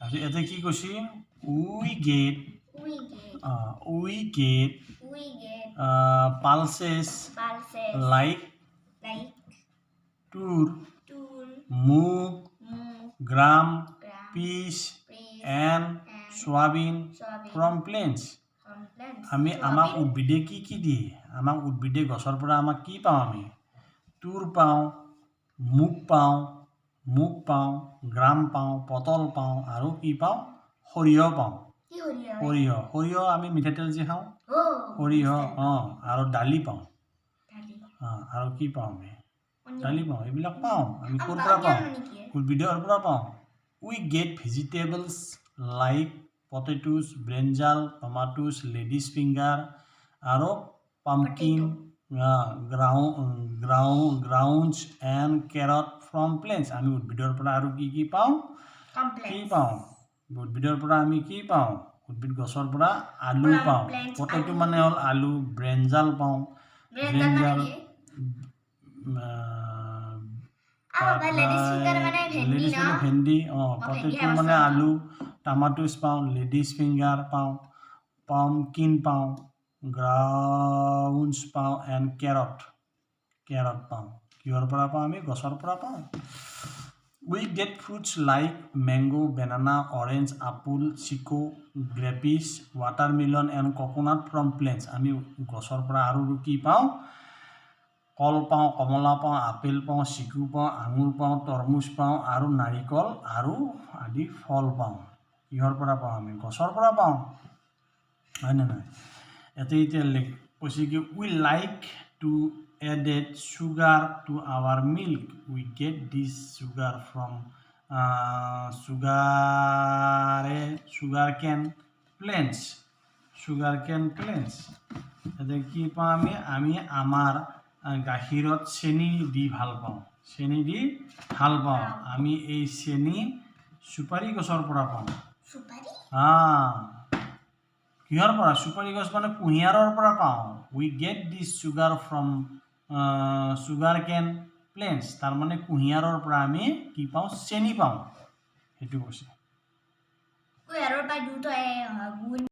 তাৰপিছত ইয়াতে কি কৈছে we get pulses like tour move gram peas and soybean from plains আমি আমাক উদ্ভিদে কি দিয়ে আমাক উদ্ভিদে গছৰ পৰা আমাক কি পাওঁ আমি তুৰ পাওঁ মুগ পাওঁ গ্ৰাম পাওঁ পটল পাওঁ আৰু কি পাওঁ সৰিয়হ পাওঁ সৰিয়হ আমি মিঠাতেল যে খাওঁ সৰিয়হ আৰু দালি পাওঁ আৰু কি পাওঁ আমি দালি পাওঁ এইবিলাক পাওঁ আমি ক'ৰ পৰা পাওঁ উদ্ভিদৰ পৰা পাওঁ we get vegetables like potatoes brinjal tomatoes ladies finger আৰু pumpkin grounds and carrot from plants আমি উদ্ভিদৰ পৰা আৰু কি পাওঁ উদ্ভিদৰ পৰা আমি কি পাওঁ উদ্ভিদ গছৰ পৰা আলু পাওঁ পটেটো মানে হ'ল আলু ব্ৰেঞ্জাল পাওঁ ব্ৰেঞ্জাল লেডিজ মানে ভেন্দি পটেটো মানে আলু টমাটোজ পাওঁ লেডিজ ফিংগাৰ পাওঁ পাম্পকিন পাওঁ গ্ৰাউন্ডছ পাওঁ এণ্ড কেৰট পাওঁ কিহৰ পৰা পাওঁ আমি গছৰ পৰা পাওঁ we get fruits like mango banana orange apple chico grapes watermelon and coconut from plants আমি গছৰ পৰা আৰু কি পাওঁ কল পাওঁ কমলা পাওঁ আপেল পাওঁ চিকু পাওঁ আঙুৰ পাওঁ তৰমুজ পাওঁ আৰু নাৰিকল আৰু আদি ফল পাওঁ কিহৰ পৰা পাওঁ আমি গছৰ পৰা পাওঁ হয় না নাই এতিয়া কৈছে কি we like to added sugar to our milk we get this sugar from sugarcane plants এতিয়া কি পাওঁ আমি আমাৰ গাখীৰত চেনি দি ভাল পাওঁ আমি এই চেনি সুপাৰি গছৰ পৰা পাওঁ কিহৰ পৰা সুপাৰি গছ মানে কুঁহিয়াৰৰ পৰা পাওঁ we get this sugar from sugarcane plants তাৰ মানে কুঁহিয়াৰৰ পৰা আমি কি পাওঁ চেনি পাওঁ সেইটো কৈছে কুঁহিয়াৰৰ পৰা দুটো